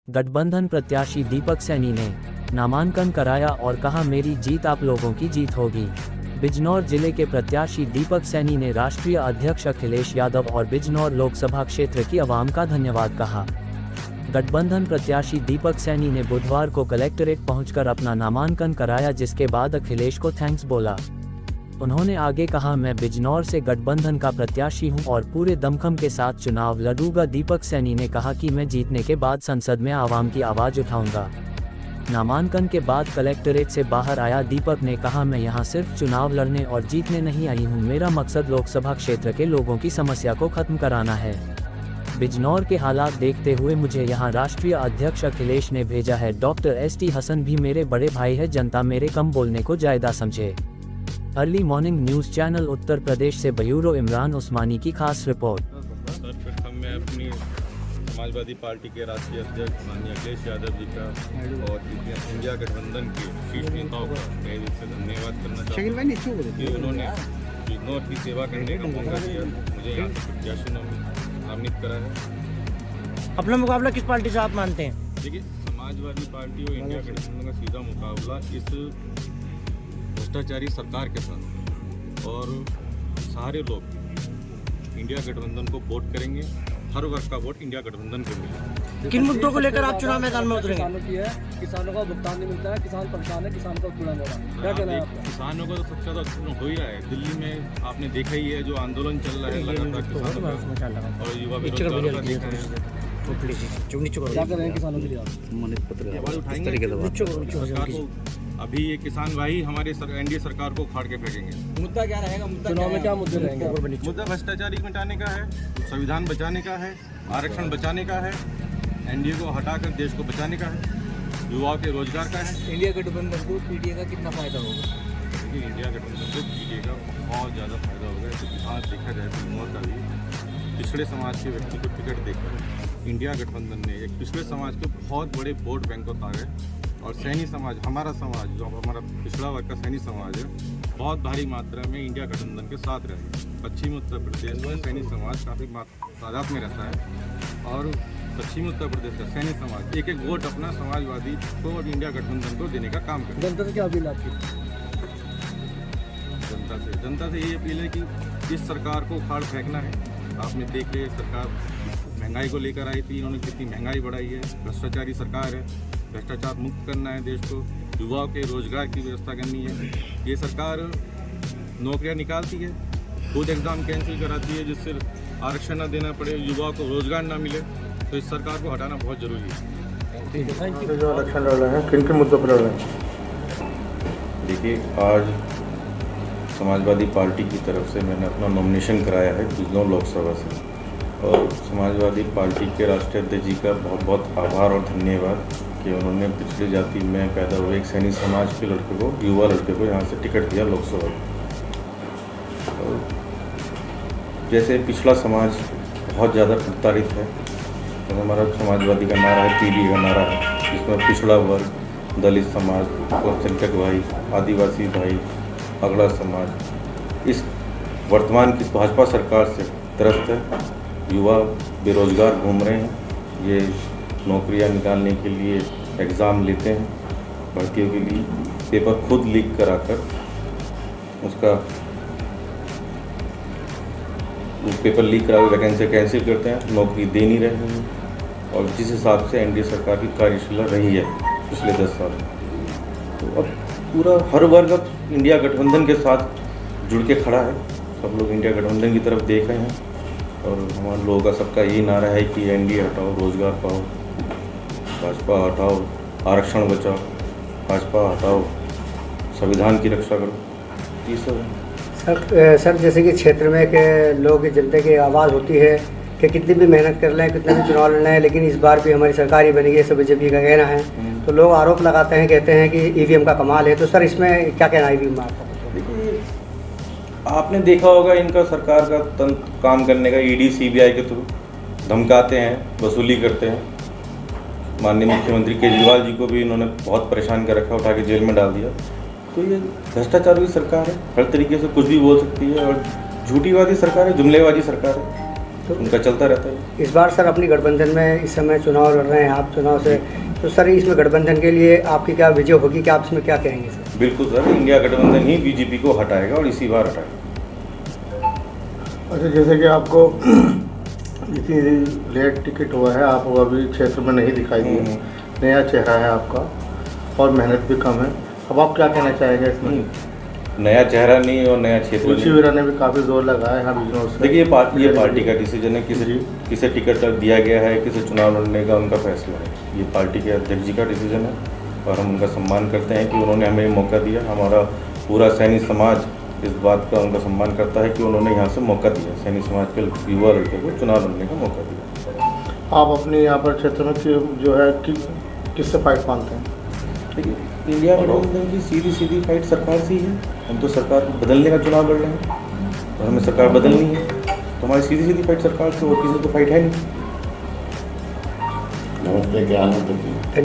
गठबंधन प्रत्याशी दीपक सैनी ने नामांकन कराया और कहा, मेरी जीत आप लोगों की जीत होगी। बिजनौर जिले के प्रत्याशी दीपक सैनी ने राष्ट्रीय अध्यक्ष अखिलेश यादव और बिजनौर लोकसभा क्षेत्र की आवाम का धन्यवाद कहा। गठबंधन प्रत्याशी दीपक सैनी ने बुधवार को कलेक्ट्रेट पहुंचकर अपना नामांकन कराया, जिसके बाद अखिलेश को थैंक्स बोला। उन्होंने आगे कहा, मैं बिजनौर से गठबंधन का प्रत्याशी हूं और पूरे दमखम के साथ चुनाव लड़ूंगा। दीपक सैनी ने कहा कि मैं जीतने के बाद संसद में आवाम की आवाज उठाऊंगा। नामांकन के बाद कलेक्ट्रेट से बाहर आया दीपक ने कहा, मैं यहां सिर्फ चुनाव लड़ने और जीतने नहीं आई हूं, मेरा मकसद लोकसभा क्षेत्र के लोगों की समस्या को खत्म कराना है। बिजनौर के हालात देखते हुए मुझे यहां राष्ट्रीय अध्यक्ष अखिलेश ने भेजा है। डॉक्टर ST हसन भी मेरे बड़े भाई है, जनता मेरे कम बोलने को ज्यादा समझे। Early morning news channel Uttar Pradesh से ब्यूरो इमरान उस्मानी की खास रिपोर्ट। सर, प्रथम मैं अपनी समाजवादी पार्टी के राष्ट्रीय अध्यक्ष माननीय अखिलेश यादव जी का और इंडिया गठबंधन के शीर्ष नेताओं का तहे दिल से धन्यवाद करना चाहता हूँ कि उन्होंने बिजनौर की सेवा करने का मौका दिया, मुझे यहाँ से प्रत्याशी नामित करा है। अपना मुकाबला किस पार्टी से आप मानते हैं? देखिए, समाजवादी पार्टी और इंडिया गठबंधन का सीधा मुकाबला इस भ्रष्टाचारी सरकार के साथ, और सारे लोग इंडिया गठबंधन को वोट करेंगे। हर वर्ग का वोट इंडिया गठबंधन को मिलेगा। किन मुद्दों को लेकर आप चुनाव मैदान में उतरेंगे? किसानों का भुगतान नहीं मिलता है, किसान परेशान है, किसान का उत्पीड़न हो रहा है, क्या कहना है आपका? किसानों का तो सबसे ज्यादा उत्पीड़न हो ही रहा है। दिल्ली में आपने देखा ही है, जो आंदोलन चल रहा है लगातार किसानों का और युवा बेरोजगारों का देखा है। क्या कर रहे हैं किसानों के लिए आप? आवाज उठाएंगे सरकार को। अभी ये किसान भाई हमारे NDA सरकार को उखाड़ के फेंकेंगे। मुद्दा क्या रहेगा? चुनाव में क्या मुद्दे रहेंगे? मुद्दा भ्रष्टाचारी मिटाने का है, संविधान बचाने का है, आरक्षण बचाने का है, NDA को हटाकर देश को बचाने का है, युवाओं के रोजगार का है। इंडिया गठबंधन को PDA का कितना फायदा होगा? देखिए, इंडिया गठबंधन को PDA का बहुत ज़्यादा फायदा होगा। तो आज देखा जाए तो बिजनौर का भी पिछड़े समाज के व्यक्ति को टिकट देकर इंडिया गठबंधन ने एक पिछड़े समाज के बहुत बड़े वोट बैंक को तारे, और सैनी समाज, हमारा समाज जो हमारा पिछड़ा वर्ग का सैनी समाज है, बहुत भारी मात्रा में इंडिया गठबंधन के साथ रहेगा। पश्चिमी उत्तर प्रदेश में सैनी समाज काफ़ी तादाद में रहता है, और पश्चिमी उत्तर प्रदेश का सैनी समाज एक वोट अपना समाजवादी को और इंडिया गठबंधन को देने का काम करता है। जनता से क्या अपील आपकी? जनता से यही अपील है कि इस सरकार को उखाड़ फेंकना है। आपने देखे, सरकार महंगाई को लेकर आई थी, इन्होंने कितनी महंगाई बढ़ाई है। भ्रष्टाचारी सरकार है, भ्रष्टाचार मुक्त करना है देश को, युवाओं के रोजगार की व्यवस्था करनी है। ये सरकार नौकरियां निकालती है, खुद एग्ज़ाम कैंसिल कराती है, जिससे आरक्षण न देना पड़े, युवाओं को रोजगार ना मिले। तो इस सरकार को हटाना बहुत ज़रूरी है। जो इलेक्शन लड़ रहे हैं, किन किन मुद्दों पर लड़ रहे हैं? देखिए, आज समाजवादी पार्टी की तरफ से मैंने अपना नॉमिनेशन कराया है बिजनौर लोकसभा से, और समाजवादी पार्टी के राष्ट्रीय अध्यक्ष जी का बहुत बहुत आभार और धन्यवाद कि उन्होंने पिछड़ी जाति में पैदा हुए एक सैनी समाज के लड़के को, युवा लड़के को यहाँ से टिकट दिया लोकसभा में। जैसे पिछड़ा समाज बहुत ज़्यादा प्रताड़ित है, तो हमारा समाजवादी का नारा है, PDA का नारा है, जिसमें पिछड़ा वर्ग, दलित समाज, अल्पसंख्यक भाई, आदिवासी भाई, अगड़ा समाज इस वर्तमान की भाजपा सरकार से त्रस्त है। युवा बेरोजगार घूम रहे हैं, ये नौकरियां निकालने के लिए एग्ज़ाम लेते हैं भर्तियों के लिए, पेपर खुद लीक कराकर उसका पेपर लीक करा वैकेंसी कैंसिल करते हैं, नौकरी दे नहीं रहे हैं। और जिस हिसाब से NDA सरकार की कार्यशीला रही है पिछले 10 साल, तो अब पूरा हर वर्ग अब इंडिया गठबंधन के साथ जुड़ के खड़ा है। सब लोग इंडिया गठबंधन की तरफ देख रहे हैं, और हमारे लोगों का सबका यही नारा है कि NDA हटाओ, रोजगार पाओ, भाजपा हटाओ, आरक्षण बचाओ, भाजपा हटाओ, संविधान की रक्षा करो, ये सब है। सर जैसे कि क्षेत्र में के लोग, जनता की आवाज़ होती है कि कितनी भी मेहनत कर लें, कितने भी चुनाव लड़ लें, लेकिन इस बार भी हमारी सरकार ही बनी है, सब BJP का कहना है। तो लोग आरोप लगाते हैं, कहते हैं कि EVM का कमाल है। तो सर इसमें क्या कहना है EVM आपका? देखिए, आपने देखा होगा इनका सरकार का तंत्र काम करने का, ED CBI के थ्रू धमकाते हैं, वसूली करते हैं। माननीय मुख्यमंत्री केजरीवाल जी को भी इन्होंने बहुत परेशान कर रखा, उठा के जेल में डाल दिया। तो ये भ्रष्टाचार की सरकार है, हर तरीके से कुछ भी बोल सकती है, और झूठीवादी सरकार है, जुमलेबाजी सरकार है। उनका चलता रहता है। इस बार सर अपनी गठबंधन में इस समय चुनाव लड़ रहे हैं आप चुनाव से, तो सर इसमें गठबंधन के लिए आपकी क्या विजय होगी, क्या आप इसमें क्या कहेंगे सर? बिल्कुल सर, इंडिया गठबंधन ही बीजेपी को हटाएगा और इसी बार हटाएगा। अच्छा, जैसे कि आपको इतनी लेट टिकट हुआ है, आप अभी क्षेत्र में नहीं दिखाई दिए, नया चेहरा है आपका और मेहनत भी कम है, अब आप क्या कहना चाहेंगे इसमें? नया चेहरा नहीं और नया क्षेत्र कुछ वीरा ने भी काफ़ी जोर लगाया है बिजनौर से। देखिए ये पार्टी का डिसीजन है, किसे टिकट दिया गया है, किसे चुनाव लड़ने का उनका फैसला है। ये पार्टी के अध्यक्ष जी का डिसीजन है और हम उनका सम्मान करते हैं कि उन्होंने हमें मौका दिया। हमारा पूरा सैनी समाज इस बात का उनका सम्मान करता है कि उन्होंने यहाँ से मौका दिया, सैनी समाज के युवा लड़के को चुनाव लड़ने का मौका दिया। आप अपने यहाँ पर क्षेत्र में जो है किससे फाइट मानते हैं? देखिए इंडिया गठबंधन की सीधी फाइट सरकार से ही है। हम तो सरकार बदलने का चुनाव लड़ रहे हैं और हमें सरकार बदलनी है, तो हमारी सीधी फाइट सरकार से, और किसी तो फाइट है नहीं। नमस्ते, क्या नाम है?